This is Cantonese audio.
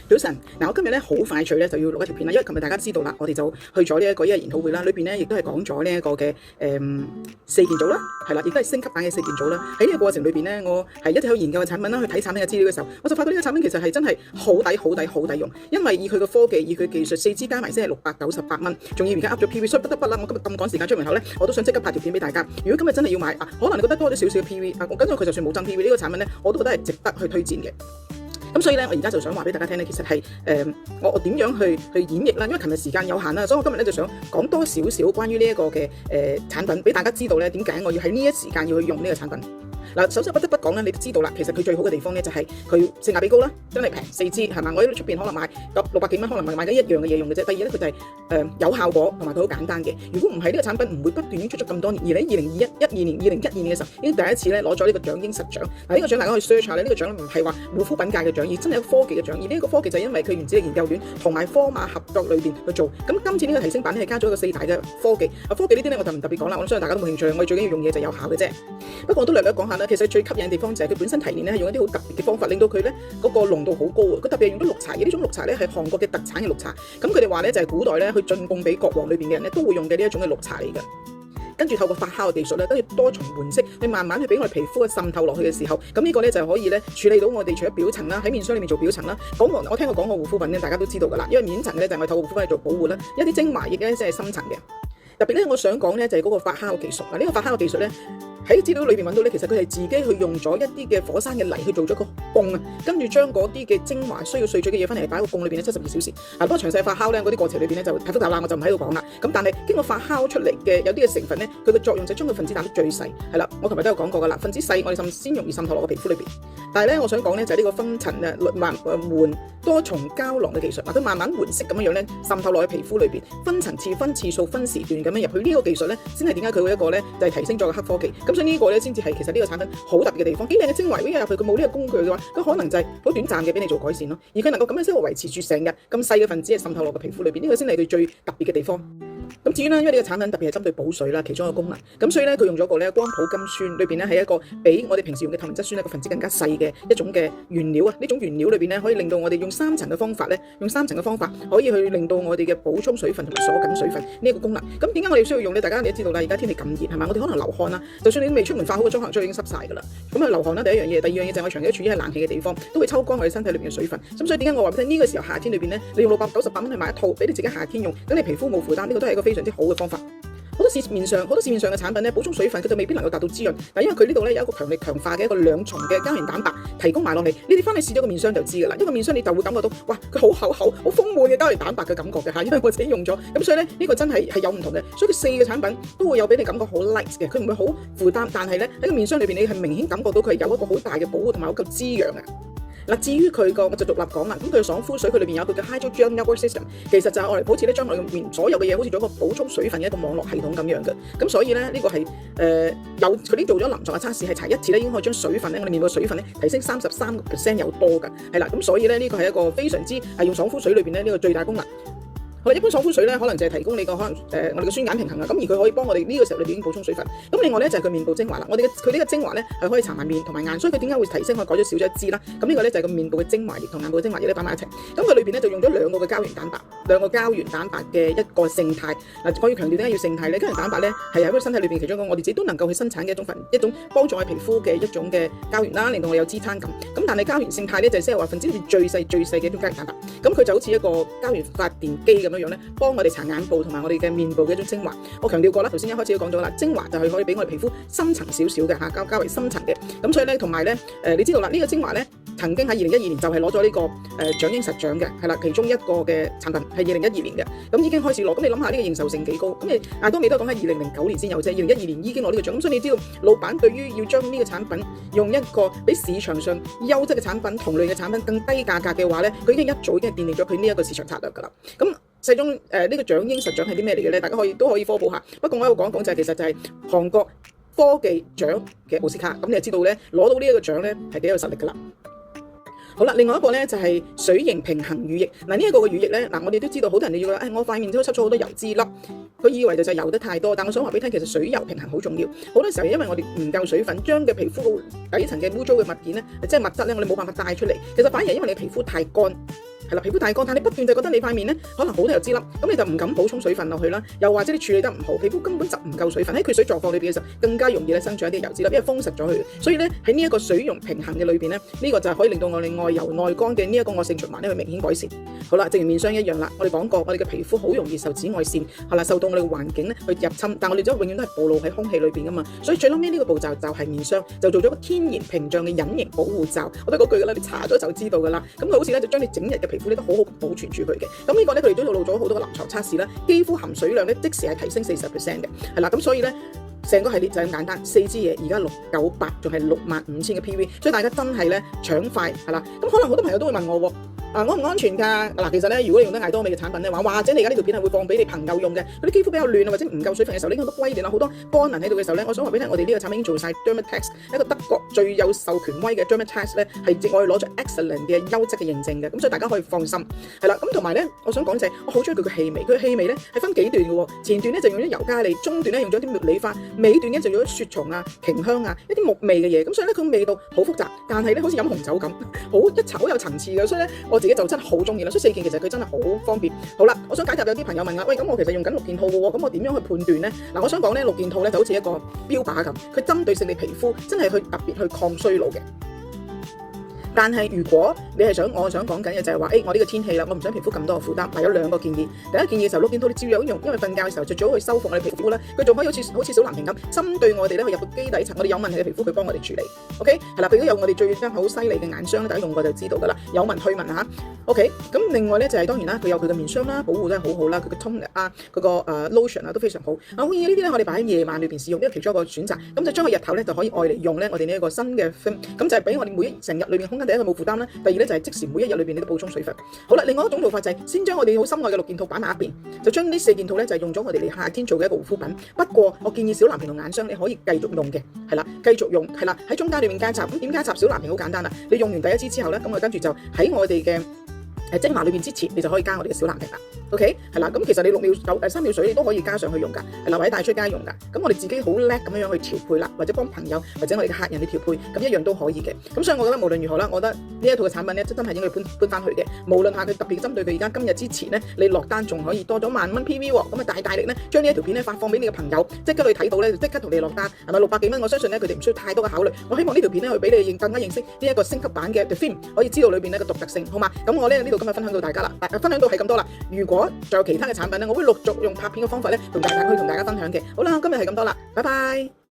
早晨，我今日咧好快脆咧就要錄一條片啦，因為琴日大家知道啦，我哋就去咗呢一個研討會啦，裏邊咧亦都係講咗呢一個嘅四件組啦，係啦，亦都係升級版嘅四件組啦。喺呢個過程裏邊咧，我係一直去研究嘅產品啦，去睇產品嘅資料嘅時候，我就發覺呢個產品其實係真係好抵用，因為以佢嘅科技，以佢技術，4支加埋先係698蚊，仲要而家 up 咗 PV， 所以不得不啦，我今日咁趕時間出門口咧，我都想即刻拍條片俾大家。如果今日真係要買可能你覺得多咗少少嘅 PV，我跟住佢就算冇增 PV 呢個產品咧，我都覺得係值得去推薦嘅。咁所以咧，我而家就想話俾大家聽咧，其實係我點樣去演繹啦？因為琴日時間有限啦，所以我今日咧就想講多少少關於呢一個嘅產品，俾大家知道咧點解我要喺呢一時間要去用呢個產品。嗱，首先不得不講啦，你都知道啦，其實佢最好嘅地方咧就係佢性價比高啦，真係平，4支係嘛？我喺出邊可能買600幾蚊，可能買緊一樣嘅嘢用嘅啫。第二咧，佢就係有效果同埋佢好簡單嘅。如果唔係呢個產品，唔會不斷已經出咗咁多年。而喺2012年嘅時候，已經第一次咧攞咗呢個獎鷹實獎。嗱，呢個獎大家去 search 下咧，呢個獎唔係話護膚品界嘅獎，而真係一個科技嘅獎。而呢一個科技就係因為佢原子力研究院同埋科馬合作裏邊去做。咁今次呢個提升版咧係加咗一個4大嘅科技。科技呢啲咧我就唔特別講啦，我相信大家都冇興趣。我哋最緊要用嘢就有效嘅啫。不過我都略略講下啦，其實最吸引嘅地方就係佢本身提煉咧係用一啲好特別嘅方法，令到佢咧嗰個濃度好高啊！佢特別係用咗綠茶，而呢種綠茶咧係韓國嘅特產嘅綠茶。咁佢哋話咧就係古代咧去進貢俾國王裏邊嘅人咧都會用嘅呢一種嘅綠茶嚟嘅。跟住透過發酵嘅技術咧，跟住多重換色，去慢慢去俾我哋皮膚嘅滲透落去嘅時候，咁呢個咧就可以咧處理到我哋除咗表層啦，喺面霜裏面做表層啦。我聽過講過護膚品咧，大家都知道噶啦，因為面層咧就係我哋透過護膚品去做保護啦，一啲精華液咧即係深層嘅。特別咧，我想講咧就係嗰個發酵技術。嗱，呢個發酵技術咧喺資料裏邊揾到咧，其實佢係自己去用咗一啲嘅火山嘅泥去做咗個泵啊，跟住將嗰啲嘅精華需要萃取嘅嘢翻嚟擺喺個泵裏邊咧72小時。不過詳細發酵咧嗰啲過程裏邊咧就太複雜啦，我就唔喺度講啦。咁但係經過發酵出嚟嘅有啲嘅成分咧，佢嘅作用就將佢分子打得最細。係啦，我琴日都有講過噶啦，分子細我哋先容易滲透落個皮膚裏邊。但係咧，我想講咧就係呢個分層換多重膠囊嘅技術，佢慢慢緩式咁樣咧滲透落去皮膚裏邊，分層次、分次數、分時段咁樣入去。呢個技術咧先係點解佢會一個咧就係提升咗個黑科技。咁所以呢個咧先至係其實呢個產品好特別嘅地方。幾靚嘅精華，如果入去佢冇呢個工具嘅話，咁可能就係好短暫嘅俾你做改善咯。而佢能夠咁樣先維持住成日咁細嘅分子係滲透落個皮膚裏邊，呢個先係佢最特別嘅地方。咁至於咧，因為呢個產品特別係針對補水啦，其中一個功能，咁所以咧佢用咗個咧光譜金酸，裏邊咧係一個比我哋平時用嘅透明質酸一個分子更加細嘅一種嘅原料啊！呢種原料裏邊咧可以令到我哋用3層嘅方法咧，可以去令到我哋嘅補充水分同埋鎖緊水分呢一個功能。咁點解我哋需要用咧？大家你都知道啦，而家天氣咁熱係嘛？我哋可能流汗啦，就算你未出門化好個妝，可能已經濕晒㗎啦。咁啊流汗啦，第一樣嘢，第二樣嘢就係我長期處於喺冷氣嘅地方，都會抽乾我哋身體裏邊嘅水分。咁所以點解我話俾你聽呢個時候夏天裏邊咧，你用698蚊去買一套，俾你自己夏天用，等你皮膚冇負擔，呢個都係一個非常之好嘅方法。好多市面上嘅產品咧，補充水分佢就未必能夠達到滋潤，但因為佢呢度咧有一個強力強化嘅一個2重嘅膠原蛋白提供埋落嚟，你哋翻去試咗個面霜就知㗎啦。因為面霜你就會感覺到，哇，佢好厚好豐滿嘅膠原蛋白嘅感覺嘅嚇，因為我自己用咗，咁所以咧呢個真係有唔同嘅，所以佢4個產品都會有俾你感覺好 light 嘅，佢唔會好負擔，但係咧喺個面霜裏邊你係明顯感覺到佢係有一個好大嘅保護同埋好夠滋養嘅。嗱，至於佢個我就獨立講啦，咁佢嘅爽膚水佢裏邊有佢嘅 Hydrogel Network System， 其實就係我哋好似咧將我哋面所有嘅嘢好似做一個補充水分嘅一個網絡系統咁樣嘅，咁所以咧呢個係有佢啲做咗臨床嘅測試，係搽1次咧已經可以將水分咧我哋面部嘅水分咧提升33% 有多㗎，係啦，咁所以咧呢個係一個非常之係用爽膚水裏邊咧呢個最大功能。一般爽膚水咧，可能就係提供你個可能我哋嘅酸鹼平衡啊，咁而佢可以幫我哋呢個時候裏邊已經補充水分。咁另外咧就係佢面部精華啦，佢呢個精華咧係可以搽埋面同埋眼，所以佢點解會提升？可以改咗少咗一支啦。咁呢個咧就係個面部嘅精華液同眼部嘅精華液咧擺埋一齊。咁佢裏邊咧就用咗2個嘅膠原蛋白嘅一個勝肽。嗱，我要強調點解要勝肽咧？膠原蛋白咧係喺個身體裏邊其中一個我哋自己都能夠去生產嘅一種幫助我哋皮膚嘅一種嘅膠原啦，令到我有支撐感。咁但係膠原勝肽咧就係即係話分子最細嘅一種膠原蛋白。咁佢就好似一個膠原發電機咁樣咧，幫我哋搽眼部同埋我哋嘅面部嘅一種精華。我強調過啦，頭先一開始都講咗啦，精華就係可以俾我哋皮膚深層少少嘅嚇，較為深層嘅。咁所以咧，同埋咧你知道啦，呢個精華咧曾經喺2012年就係攞咗呢個獎鷹實獎嘅，係啦，其中一個嘅產品係2012年嘅，咁已經開始攞。咁你諗下呢個認受性幾高？咁你當你都講喺2009年先有啫，2012年已經攞呢個獎。咁所以你知道老闆對於要將呢個產品用一個比市場上優質嘅產品、同類嘅產品更低價格嘅話咧，佢已經一早已經奠定咗佢呢一個市場策略㗎啦。咁最終呢個獎鷹實獎係啲咩嚟嘅咧？大家都可以科普下。不過我喺度講一講就係其實就係韓國科技獎嘅奧斯卡。咁你就知道咧攞到呢一個獎咧係幾有實力㗎啦。好啦，另外一個咧就係水型平衡乳液。嗱，呢一個嘅乳液咧，我哋都知道好多人要我塊面都吸咗好多油脂粒，佢以為就係油得太多，但我想話俾你聽，其實水油平衡好重要。好多時候因為我哋唔夠水分，將嘅皮膚底層嘅污糟嘅物件咧，即係物質咧，我哋冇辦法帶出嚟。其實反而係因為你皮膚太乾。係啦，皮膚大乾，但你不斷就覺得你塊面咧可能好多油脂粒，咁你就唔敢補充水分落去啦，又或者你處理得唔好，皮膚根本就唔夠水分，喺缺水狀況裏邊嘅時候更加容易咧生長一啲油脂粒，因為封實咗佢。所以咧喺呢一個水溶平衡嘅裏邊咧，呢個就係可以令到我哋外油內乾嘅呢一個惡性循環咧去明顯改善。好啦，正如面霜一樣啦，我哋講過，我哋嘅皮膚好容易受紫外線係啦，受到我哋嘅環境咧去入侵，但我哋都永遠都係暴露喺空氣裏邊噶嘛，所以最後尾呢個步驟就係面霜，就做咗個天然屏障嘅隱形保護罩。我都嗰句噶啦，你搽咗就知道噶啦。咁佢好似咧就將你整日嘅皮膚咧都好好保存住佢嘅。咁呢個咧佢哋都做咗好多個臨床測試啦，肌膚含水量咧即時係提升40%嘅，係啦。咁所以咧成個系列就係咁簡單，4支嘢而家698，仲係65000嘅 PV，所以大家真係咧搶快係啦。咁可能好多朋友都會問我喎。安唔安全㗎？嗱，其實咧，如果你用得艾多美嘅產品咧，或者你而家呢條片係會放俾你朋友用嘅，佢啲肌膚比較亂或者唔夠水分嘅時候，拎好多龜裂啊，好多乾紋喺度嘅時候咧，我想話俾你聽，我哋呢個產品已經做晒 Dermatex， 一個德國最有授權威嘅 Dermatex 咧，係我哋攞咗 excellent 嘅優質嘅認證嘅，咁所以大家可以放心。係啦，咁同埋咧，我想講就係我好中意佢嘅氣味，佢嘅氣味咧係分幾段嘅喎，前段咧就用咗尤加利，中段咧用咗啲茉莉花，尾段咧就用咗雪松啊、瓊香啊一啲木味嘅嘢，咁所以咧佢味道好複雜，但係咧好似飲紅酒咁，好有層次嘅，所以咧我自己就真係好中意。所以4件其實佢真係好方便。好啦，我想解答有啲朋友問啦，喂，咁我其實用緊6件套嘅喎，咁我點樣去判斷呢？嗱，我想講呢6件套咧就好似一個標靶咁，佢針對性你皮膚真係去特別去抗衰老嘅。但係如果你係我想講緊嘅就係話，我呢個天氣啦，我唔想皮膚咁多嘅負擔，有2個建議。第一建議嘅時候，6件套你照樣用，因為瞓覺嘅時候就最好去修復我哋皮膚啦。佢仲可以好似小藍瓶咁，針對我哋咧去入到基底層，我哋有問題嘅皮膚佢幫我哋處理。OK， 係啦，佢都有我哋最好犀利嘅眼霜，大家用過就知道㗎啦，有紋去紋嚇。OK， 咁另外咧就係當然啦，佢有佢嘅面霜啦，保護都係好好啦，佢嘅 toner 啊，佢個lotion 啊都非常好。好建議呢啲咧，我哋擺喺夜晚裏邊使用，因為其中一個選擇。咁就將佢日頭咧就可以愛嚟用咧，我哋呢一個新嘅 film， 咁就係俾我哋成日裏邊空間第一個冇負擔啦。第二咧就係即時每一日裏邊你都補充水分。好啦，另外一種做法就係先將我哋好心愛嘅6件套擺埋一邊，就將呢4件套咧就係用咗我哋嚟夏天做嘅一個護膚品。不過我建議小藍瓶同眼霜你可以繼續用嘅，係啦，繼續用係啦，喺中間裏面加插。咁點加插小藍瓶好簡單啦，你用完第1支之後咧，咁我跟住就喺我哋嘅精華裏邊之前，你就可以加我哋嘅小藍瓶啦。OK， 係啦，咁其實你3秒水你都可以加上去用㗎，留喺帶出街用㗎。咁我哋自己好叻咁樣去調配啦，或者幫朋友或者我哋嘅客人去調配，咁一樣都可以嘅。咁所以我覺得無論如何啦，我覺得呢一套嘅產品咧，真係應該搬翻去嘅。無論係佢特別針對佢而家今日之前咧，你落單仲可以多咗10000蚊 PV 喎，咁啊大力咧將呢一條片咧發放俾你嘅朋友，即刻去睇到咧，即刻同你落單，係咪600幾蚊？我相信咧佢哋唔需要太多嘅考慮。我希望呢條片咧去俾你更加認識呢一個升級版嘅 The Film， 可以知道裏邊咧個獨特性，好嘛？咁我咧呢度今日分享到大家啦，分享到係咁多啦。如果仲有其他嘅產品咧，我會陸續用拍片嘅方法咧，同大家分享嘅。好啦，今日係咁多啦，拜拜。